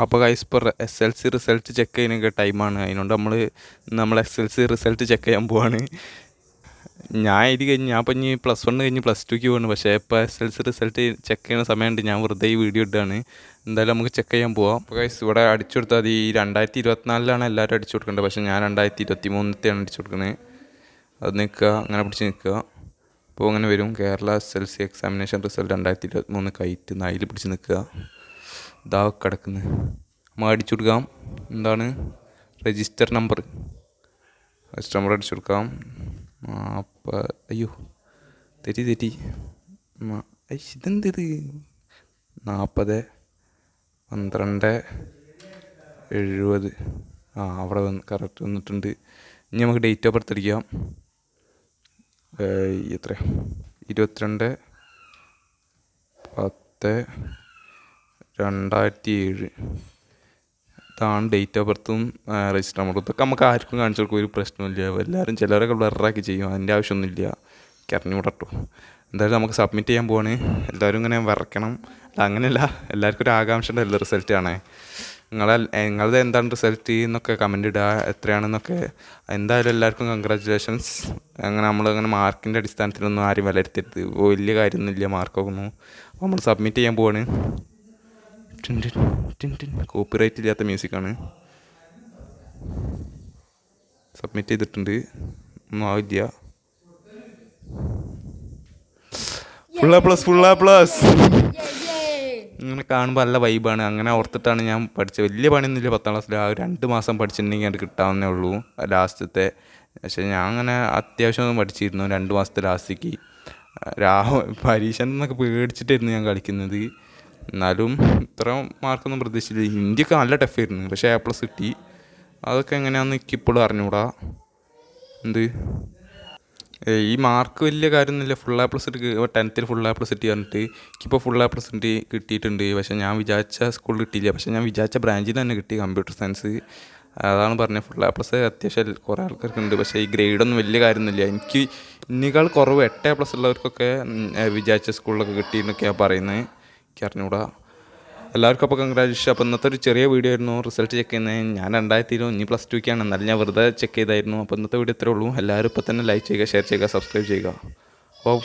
അപ്പോൾ ഗൈസ് ഇപ്പോൾ SLC result check ചെയ്യുന്ന ടൈമാണ്. അതിനോണ്ട് നമ്മൾ SLC റിസൾട്ട് ചെക്ക് ചെയ്യാൻ പോവാണ്. ഞാൻ ഇത് കഴിഞ്ഞ് ഞാൻ ഇപ്പം ഇനി +1 കഴിഞ്ഞ് +2ക്ക് പോവാണ്. പക്ഷേ ഇപ്പോൾ SLC റിസൾട്ട് ചെക്ക് ചെയ്യുന്ന സമയമുണ്ട്. ഞാൻ വെറുതെ ഈ വീഡിയോ ഇട്ടാണ്. എന്തായാലും നമുക്ക് ചെക്ക് ചെയ്യാൻ പോവാം. അപ്പോൾ ഗൈസ് ഇവിടെ അടിച്ചു കൊടുത്താൽ അത് ഈ 2024 എല്ലാവരും അടിച്ചു കൊടുക്കേണ്ടത്. പക്ഷേ ഞാൻ 2023 അടിച്ചു കൊടുക്കുന്നത്. അത് നിൽക്കുക, അങ്ങനെ പിടിച്ച് നിൽക്കുക. അപ്പോൾ അങ്ങനെ വരും കേരള SLC എക്സാമിനേഷൻ റിസൾട്ട് 2023 കയറ്റ് അതിൽ പിടിച്ച് നിൽക്കുക. ഇതാ കിടക്കുന്നത് നമ്മൾ അടിച്ചു കൊടുക്കാം. എന്താണ് രജിസ്റ്റർ നമ്പർ അടിച്ചു കൊടുക്കാം. അയ്യോ തെറ്റി ഇതെന്ത് 40 12 70 അവിടെ കറക്റ്റ് വന്നിട്ടുണ്ട്. ഇനി നമുക്ക് ഡേറ്റ് ഓഫ് ബർത്ത് അടിക്കാം. എത്ര 22 10 2007 ഇതാണ് ഡേറ്റ് ഓഫ് ബർത്തും രജിസ്റ്റർ നമ്പറും. ഇതൊക്കെ നമുക്ക് ആർക്കും കാണിച്ചു കൊടുക്കും, ഒരു പ്രശ്നമില്ല. എല്ലാവരും ചിലരൊക്കെ ബ്ലറാക്കി ചെയ്യും, അതിൻ്റെ ആവശ്യമൊന്നുമില്ല. കരഞ്ഞുകൂടട്ടോ. എന്തായാലും നമുക്ക് സബ്മിറ്റ് ചെയ്യാൻ പോവാണ്. എല്ലാവരും ഇങ്ങനെ വരയ്ക്കണം. അങ്ങനെയല്ല, എല്ലാവർക്കും ഒരു ആകാംക്ഷ ഉണ്ടല്ലോ റിസൾട്ട് കാണാൻ. നിങ്ങളത് എന്താണ് റിസൾട്ട് എന്നൊക്കെ കമൻ്റ് ഇടുക, എത്രയാണെന്നൊക്കെ. എന്തായാലും എല്ലാവർക്കും കൺഗ്രാജുലേഷൻസ്. നമ്മളിങ്ങനെ മാർക്കിൻ്റെ അടിസ്ഥാനത്തിലൊന്നും ആരും വിലയിരുത്തരുത്. വലിയ കാര്യമൊന്നുമില്ല മാർക്കൊക്കെ ഒന്നും. അപ്പോൾ നമ്മൾ സബ്മിറ്റ് ചെയ്യാൻ പോവാണ്. കോപ്പിറൈറ്റ് ഇല്ലാത്ത മ്യൂസിക്കാണ്. സബ്മിറ്റ് ചെയ്തിട്ടുണ്ട്. ഒന്നും ആവില്ല. Full A plus. ഇങ്ങനെ കാണുമ്പോൾ നല്ല വൈബാണ്. അങ്ങനെ ഓർത്തിട്ടാണ് ഞാൻ പഠിച്ചത്. വലിയ പണിയൊന്നുമില്ല 10ാം ക്ലാസ്സിൽ. 2 മാസം പഠിച്ചിട്ടുണ്ടെങ്കിൽ അത് കിട്ടാവുന്നേ ഉള്ളൂ ലാസ്റ്റത്തെ. പക്ഷേ ഞാൻ അങ്ങനെ അത്യാവശ്യം പഠിച്ചിരുന്നു 2 മാസത്തെ ലാസ്റ്റിക്ക്. പരീക്ഷ എന്നൊക്കെ പേടിച്ചിട്ടായിരുന്നു ഞാൻ കളിക്കുന്നത്. എന്നാലും ഇത്ര മാർക്കൊന്നും പ്രതീക്ഷിച്ചില്ല. ഹിന്ദിയൊക്കെ നല്ല ടഫായിരുന്നു, പക്ഷേ A+ കിട്ടി. അതൊക്കെ എങ്ങനെയാണെന്ന് എനിക്കിപ്പോഴും അറിഞ്ഞുകൂടാ. ഈ മാർക്ക് വലിയ കാര്യമൊന്നുമില്ല. Full A+ 10th full A+ കിട്ടി പറഞ്ഞിട്ട് എനിക്കിപ്പോൾ ഫുൾ A+ കിട്ടിയിട്ടുണ്ട്. പക്ഷേ ഞാൻ വിചാരിച്ച സ്കൂളിൽ കിട്ടിയില്ല. പക്ഷേ ഞാൻ വിചാരിച്ച ബ്രാഞ്ചിൽ തന്നെ കിട്ടി, കമ്പ്യൂട്ടർ സയൻസ്. അതാണ് പറഞ്ഞത്. ഫുൾ A+ അത്യാവശ്യം കുറേ ആൾക്കാർക്ക് ഉണ്ട്. പക്ഷേ ഈ ഗ്രേഡൊന്നും വലിയ കാര്യമൊന്നുമില്ല. എന്നേക്കാൾ കുറവ് 8 A+ ഉള്ളവർക്കൊക്കെ വിചാരിച്ച സ്കൂളിലൊക്കെ കിട്ടിയെന്നൊക്കെയാണ് പറയുന്നത്. എനിക്ക് അറിഞ്ഞുകൂടാ. എല്ലാവർക്കും അപ്പോൾ കൺഗ്രാജുലേഷൻ. അപ്പോൾ ഇന്നത്തെ ഒരു ചെറിയ വീഡിയോ ആയിരുന്നു റിസൾട്ട് ചെക്ക് ചെയ്യുന്നത്. ഞാൻ 2020 ഇനി +2ക്കാണ്, എന്നാലും ഞാൻ വെറുതെ ചെക്ക് ചെയ്തായിരുന്നു. അപ്പോൾ ഇന്നത്തെ വീഡിയോ ഇത്രേ ഉള്ളൂ. എല്ലാവരും ഇപ്പോൾ തന്നെ ലൈക്ക് ചെയ്യുക, ഷെയർ ചെയ്യുക, സബ്സ്ക്രൈബ് ചെയ്യുക. അപ്പോൾ